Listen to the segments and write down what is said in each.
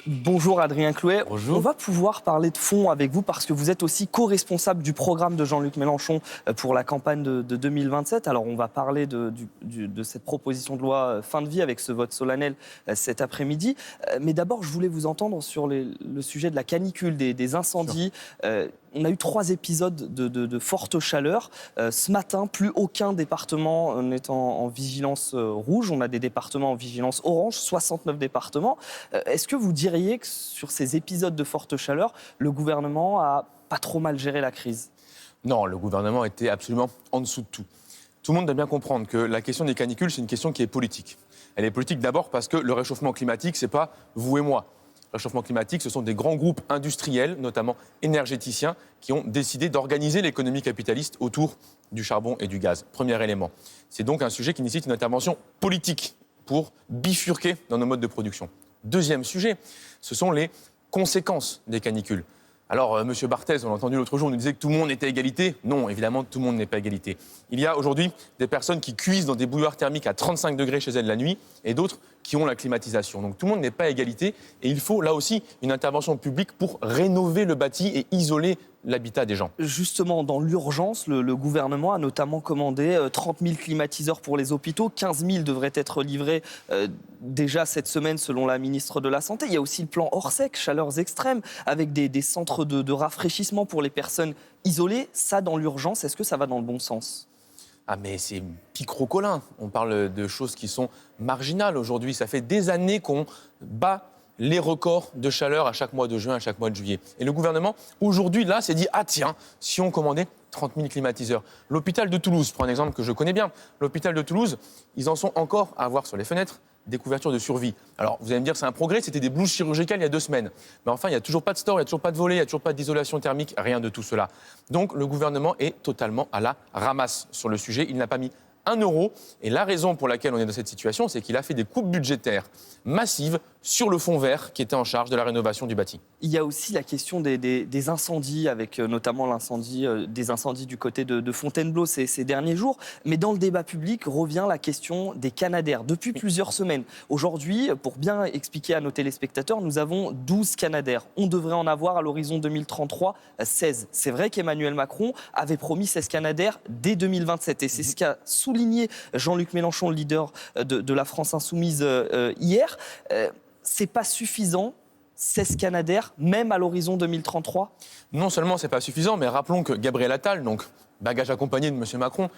Bonjour Adrien Clouet. Bonjour. On va pouvoir parler de fond avec vous parce que vous êtes aussi co-responsable du programme de Jean-Luc Mélenchon pour la campagne de 2027. Alors on va parler de cette proposition de loi fin de vie avec ce vote solennel cet après-midi. Mais d'abord, je voulais vous entendre sur le sujet de la canicule, des incendies. On a eu 3 épisodes de forte chaleur. Ce matin, plus aucun département n'est en vigilance rouge. On a des départements en vigilance orange, 69 départements. Est-ce que vous diriez que sur ces épisodes de forte chaleur, le gouvernement a pas trop mal géré la crise ? Non, le gouvernement était absolument en dessous de tout. Tout le monde doit bien comprendre que la question des canicules, c'est une question qui est politique. Elle est politique d'abord parce que le réchauffement climatique, c'est pas vous et moi. Le réchauffement climatique, ce sont des grands groupes industriels, notamment énergéticiens, qui ont décidé d'organiser l'économie capitaliste autour du charbon et du gaz. Premier élément. C'est donc un sujet qui nécessite une intervention politique pour bifurquer dans nos modes de production. Deuxième sujet, ce sont les conséquences des canicules. Alors, M. Barthez, on l'a entendu l'autre jour, nous disait que tout le monde était à égalité. Non, évidemment, tout le monde n'est pas à égalité. Il y a aujourd'hui des personnes qui cuisent dans des bouilloires thermiques à 35 degrés chez elles la nuit et d'autres qui ont la climatisation. Donc tout le monde n'est pas à égalité et il faut là aussi une intervention publique pour rénover le bâti et isoler l'habitat des gens. Justement, dans l'urgence, le gouvernement a notamment commandé 30 000 climatiseurs pour les hôpitaux. 15 000 devraient être livrés déjà cette semaine, selon la ministre de la Santé. Il y a aussi le plan Orsec, chaleurs extrêmes, avec des centres de rafraîchissement pour les personnes isolées. Ça, dans l'urgence, est-ce que ça va dans le bon sens ? Ah mais c'est picrocolin. On parle de choses qui sont marginales aujourd'hui. Ça fait des années qu'on bat les records de chaleur à chaque mois de juin, à chaque mois de juillet. Et le gouvernement, aujourd'hui, là, s'est dit « Ah tiens, si on commandait 30 000 climatiseurs ». L'hôpital de Toulouse, je prends un exemple que je connais bien. L'hôpital de Toulouse, ils en sont encore à avoir sur les fenêtres des couvertures de survie. Alors, vous allez me dire, c'est un progrès, c'était des blouses chirurgicales il y a 2 semaines. Mais enfin, il n'y a toujours pas de store, il n'y a toujours pas de volet, il n'y a toujours pas d'isolation thermique, rien de tout cela. Donc, le gouvernement est totalement à la ramasse sur le sujet. Il n'a pas mis 1 euro. Et la raison pour laquelle on est dans cette situation, c'est qu'il a fait des coupes budgétaires massives sur le fonds vert qui était en charge de la rénovation du bâti. Il y a aussi la question des incendies, avec notamment des incendies du côté de Fontainebleau ces derniers jours. Mais dans le débat public revient la question des Canadair depuis plusieurs semaines. Aujourd'hui, pour bien expliquer à nos téléspectateurs, nous avons 12 Canadair. On devrait en avoir à l'horizon 2033 16. C'est vrai qu'Emmanuel Macron avait promis 16 Canadair dès 2027. Et c'est ce qu'a souligné Jean-Luc Mélenchon, le leader de la France Insoumise, hier. C'est pas suffisant, 16 Canadair, même à l'horizon 2033 ? Non seulement c'est pas suffisant, mais rappelons que Gabriel Attal, donc bagage accompagné de M. Macron,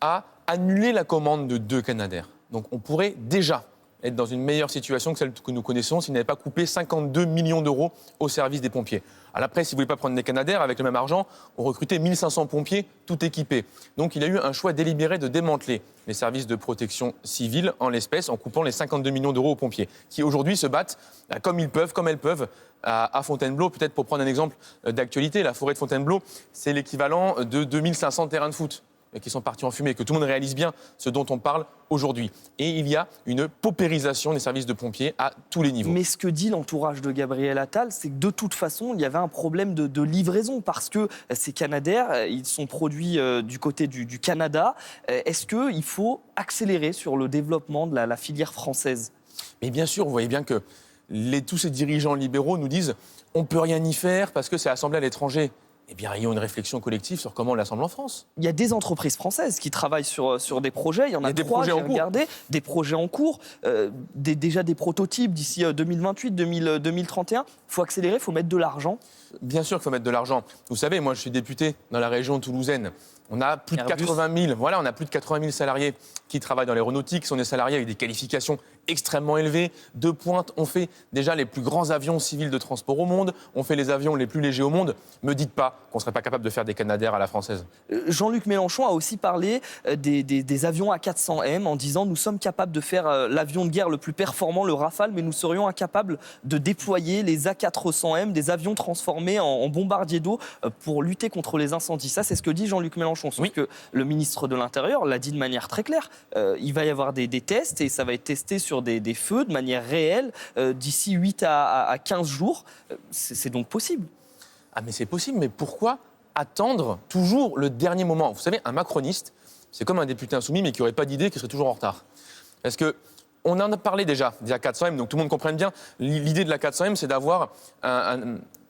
a annulé la commande de 2 Canadair. Donc on pourrait déjà être dans une meilleure situation que celle que nous connaissons s'il n'avait pas coupé 52 millions d'euros au service des pompiers. Alors après, si vous ne voulez pas prendre des Canadair, avec le même argent, on recrutait 1500 pompiers tout équipés. Donc il a eu un choix délibéré de démanteler les services de protection civile en l'espèce en coupant les 52 millions d'euros aux pompiers, qui aujourd'hui se battent comme ils peuvent, comme elles peuvent, à Fontainebleau. Peut-être pour prendre un exemple d'actualité, la forêt de Fontainebleau, c'est l'équivalent de 2500 terrains de foot qui sont partis en fumée, que tout le monde réalise bien ce dont on parle aujourd'hui. Et il y a une paupérisation des services de pompiers à tous les niveaux. Mais ce que dit l'entourage de Gabriel Attal, c'est que de toute façon, il y avait un problème de livraison parce que ces Canadair, ils sont produits du côté du Canada. Est-ce qu'il faut accélérer sur le développement de la filière française ? Mais bien sûr, vous voyez bien que tous ces dirigeants libéraux nous disent on ne peut rien y faire parce que c'est assemblé à l'étranger. Eh bien, ayons une réflexion collective sur comment on l'assemble en France. Il y a des entreprises françaises qui travaillent sur des projets. Il y en a 3, j'ai regardé, des projets en cours, déjà des prototypes d'ici 2028, 2031. Il faut accélérer, il faut mettre de l'argent. Bien sûr qu'il faut mettre de l'argent. Vous savez, moi, je suis député dans la région toulousaine. On a plus de 80 000 salariés qui travaillent dans l'aéronautique, qui sont des salariés avec des qualifications extrêmement élevées, de pointe. On fait déjà les plus grands avions civils de transport au monde, on fait les avions les plus légers au monde. Me dites pas qu'on ne serait pas capable de faire des Canadair à la française. Jean-Luc Mélenchon a aussi parlé des avions A400M en disant « Nous sommes capables de faire l'avion de guerre le plus performant, le Rafale, mais nous serions incapables de déployer les A400M, des avions transformés en bombardiers d'eau pour lutter contre les incendies. » Ça, c'est ce que dit Jean-Luc Mélenchon. Sauf que le ministre de l'Intérieur l'a dit de manière très claire. Il va y avoir des tests et ça va être testé sur des feux de manière réelle d'ici 8 à 15 jours. C'est donc possible. Ah mais c'est possible, mais pourquoi attendre toujours le dernier moment ? Vous savez, un macroniste, c'est comme un député insoumis mais qui n'aurait pas d'idée, qui serait toujours en retard. Parce que On en a parlé déjà de la 400M, donc tout le monde comprenne bien. L'idée de la 400M, c'est d'avoir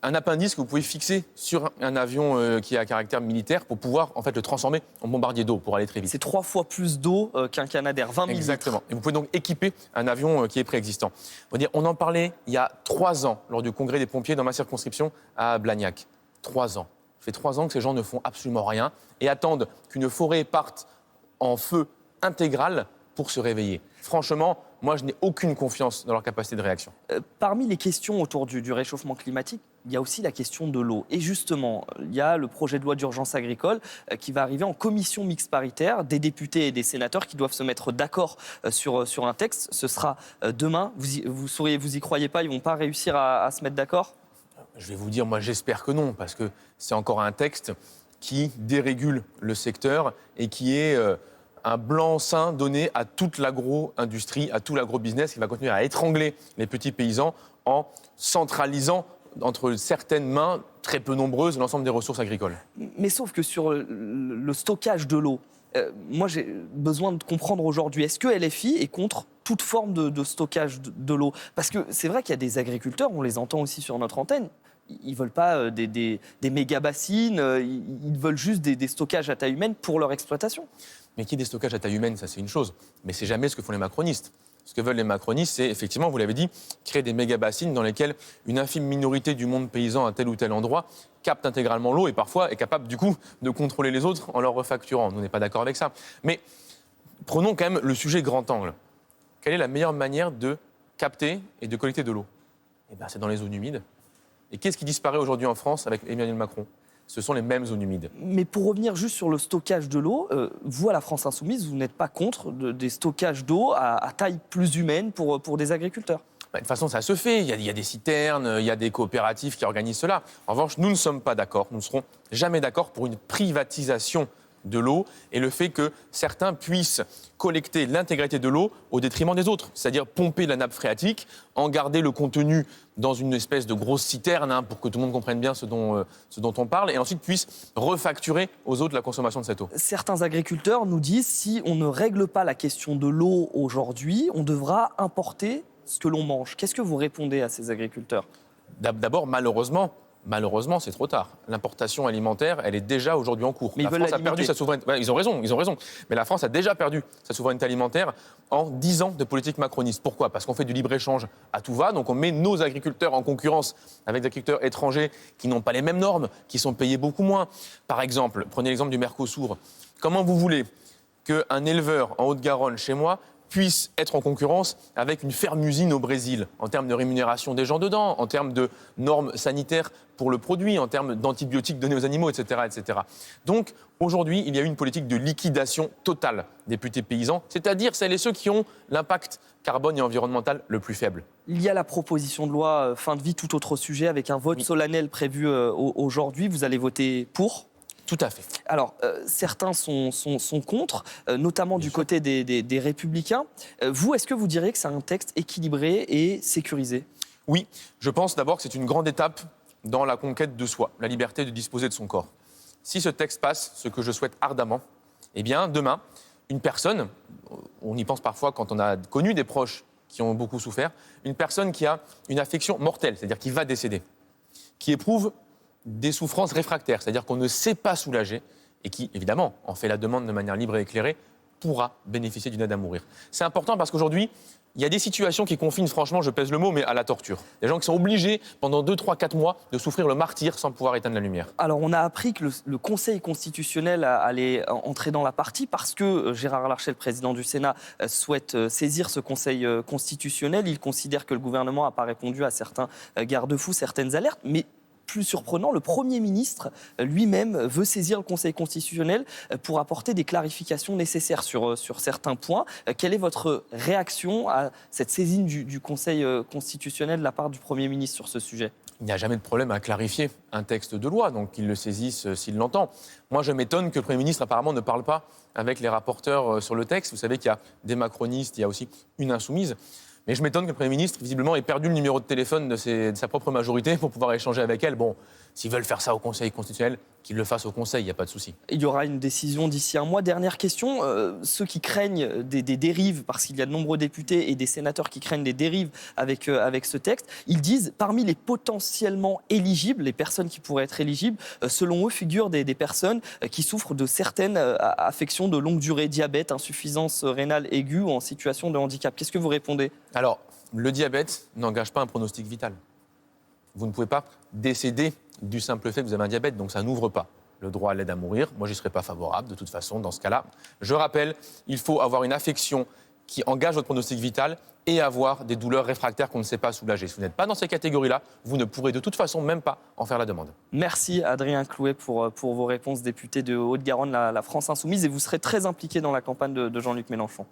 un appendice que vous pouvez fixer sur un avion qui a un caractère militaire pour pouvoir en fait le transformer en bombardier d'eau pour aller très vite. C'est 3 fois plus d'eau qu'un Canadair, 20 000 Exactement. Et vous pouvez donc équiper un avion qui est préexistant. On en parlait il y a 3 ans lors du congrès des pompiers dans ma circonscription à Blagnac. 3 ans. Ça fait 3 ans que ces gens ne font absolument rien et attendent qu'une forêt parte en feu intégral pour se réveiller. Franchement, moi, je n'ai aucune confiance dans leur capacité de réaction. Parmi les questions autour du réchauffement climatique, il y a aussi la question de l'eau. Et justement, il y a le projet de loi d'urgence agricole qui va arriver en commission mixte paritaire, des députés et des sénateurs qui doivent se mettre d'accord sur un texte. Ce sera demain. Vous y croyez pas? Ils ne vont pas réussir à se mettre d'accord? Je vais vous dire, moi, j'espère que non, parce que c'est encore un texte qui dérégule le secteur et qui est un blanc-seing donné à toute l'agro-industrie, à tout l'agro-business qui va continuer à étrangler les petits paysans en centralisant entre certaines mains, très peu nombreuses, l'ensemble des ressources agricoles. Mais sauf que sur le stockage de l'eau, moi j'ai besoin de comprendre aujourd'hui, est-ce que LFI est contre toute forme de stockage de l'eau? Parce que c'est vrai qu'il y a des agriculteurs, on les entend aussi sur notre antenne, ils ne veulent pas des méga-bassines, ils veulent juste des stockages à taille humaine pour leur exploitation. Mais qu'il y ait des stockages à taille humaine, ça c'est une chose. Mais c'est jamais ce que font les macronistes. Ce que veulent les macronistes, c'est effectivement, vous l'avez dit, créer des méga-bassines dans lesquelles une infime minorité du monde paysan à tel ou tel endroit capte intégralement l'eau et parfois est capable du coup de contrôler les autres en leur refacturant. Nous, on n'est pas d'accord avec ça. Mais prenons quand même le sujet grand angle. Quelle est la meilleure manière de capter et de collecter de l'eau? Eh bien, c'est dans les zones humides. Et qu'est-ce qui disparaît aujourd'hui en France avec Emmanuel Macron? Ce sont les mêmes zones humides. Mais pour revenir juste sur le stockage de l'eau, vous, à la France Insoumise, vous n'êtes pas contre des stockages d'eau à taille plus humaine pour des agriculteurs? De toute façon, ça se fait. Il y a des citernes, il y a des coopératives qui organisent cela. En revanche, nous ne sommes pas d'accord. Nous ne serons jamais d'accord pour une privatisation de l'eau et le fait que certains puissent collecter l'intégralité de l'eau au détriment des autres. C'est-à-dire pomper la nappe phréatique, en garder le contenu dans une espèce de grosse citerne pour que tout le monde comprenne bien ce dont on parle et ensuite puisse refacturer aux autres la consommation de cette eau. Certains agriculteurs nous disent si on ne règle pas la question de l'eau aujourd'hui, on devra importer ce que l'on mange. Qu'est-ce que vous répondez à ces agriculteurs? D'abord, malheureusement, c'est trop tard. L'importation alimentaire, elle est déjà aujourd'hui en cours. Mais la France a perdu sa souveraineté. Ouais, ils ont raison. Mais la France a déjà perdu sa souveraineté alimentaire en 10 ans de politique macroniste. Pourquoi? Parce qu'on fait du libre-échange à tout va. Donc on met nos agriculteurs en concurrence avec des agriculteurs étrangers qui n'ont pas les mêmes normes, qui sont payés beaucoup moins. Par exemple, prenez l'exemple du Mercosur. Comment vous voulez qu'un éleveur en Haute-Garonne, chez moi, puisse être en concurrence avec une ferme-usine au Brésil, en termes de rémunération des gens dedans, en termes de normes sanitaires pour le produit, en termes d'antibiotiques donnés aux animaux, etc., etc. Donc, aujourd'hui, il y a eu une politique de liquidation totale des petits paysans, c'est-à-dire celles et ceux qui ont l'impact carbone et environnemental le plus faible. Il y a la proposition de loi fin de vie, tout autre sujet, avec un vote solennel prévu aujourd'hui. Vous allez voter pour? Tout à fait. Alors, certains sont contre, notamment du côté des Républicains. Vous, est-ce que vous diriez que c'est un texte équilibré et sécurisé? Oui, je pense d'abord que c'est une grande étape dans la conquête de soi, la liberté de disposer de son corps. Si ce texte passe, ce que je souhaite ardemment, eh bien, demain, une personne, on y pense parfois quand on a connu des proches qui ont beaucoup souffert, une personne qui a une affection mortelle, c'est-à-dire qui va décéder, qui éprouve des souffrances réfractaires, c'est-à-dire qu'on ne sait pas soulager et qui, évidemment, en fait la demande de manière libre et éclairée, pourra bénéficier d'une aide à mourir. C'est important parce qu'aujourd'hui, il y a des situations qui confinent, franchement, je pèse le mot, mais à la torture. Des gens qui sont obligés, pendant 2, 3, 4 mois, de souffrir le martyre sans pouvoir éteindre la lumière. Alors, on a appris que le Conseil constitutionnel allait entrer dans la partie parce que Gérard Larcher, le président du Sénat, souhaite saisir ce Conseil constitutionnel. Il considère que le gouvernement n'a pas répondu à certains garde-fous, certaines alertes, mais plus surprenant, le Premier ministre lui-même veut saisir le Conseil constitutionnel pour apporter des clarifications nécessaires sur certains points. Quelle est votre réaction à cette saisine du Conseil constitutionnel de la part du Premier ministre sur ce sujet? Il n'y a jamais de problème à clarifier un texte de loi, donc qu'il le saisisse s'il l'entend. Moi, je m'étonne que le Premier ministre, apparemment, ne parle pas avec les rapporteurs sur le texte. Vous savez qu'il y a des macronistes, il y a aussi une insoumise. Mais je m'étonne que le Premier ministre, visiblement, ait perdu le numéro de téléphone de sa propre majorité pour pouvoir échanger avec elle. Bon, S'ils veulent faire ça au Conseil constitutionnel, qu'ils le fassent au Conseil, il n'y a pas de souci. Il y aura une décision d'ici un mois. Dernière question, ceux qui craignent des dérives, parce qu'il y a de nombreux députés et des sénateurs qui craignent des dérives avec ce texte, ils disent, parmi les potentiellement éligibles, les personnes qui pourraient être éligibles, selon eux, figurent des personnes qui souffrent de certaines affections de longue durée, diabète, insuffisance rénale aiguë ou en situation de handicap. Qu'est-ce que vous répondez ? Alors, le diabète n'engage pas un pronostic vital. Vous ne pouvez pas décéder du simple fait que vous avez un diabète, donc ça n'ouvre pas le droit à l'aide à mourir. Moi, je n'y serais pas favorable, de toute façon, dans ce cas-là. Je rappelle, il faut avoir une affection qui engage votre pronostic vital et avoir des douleurs réfractaires qu'on ne sait pas soulager. Si vous n'êtes pas dans ces catégories-là, vous ne pourrez de toute façon même pas en faire la demande. Merci Adrien Clouet pour vos réponses, député de Haute-Garonne, la France Insoumise, et vous serez très impliqué dans la campagne de Jean-Luc Mélenchon.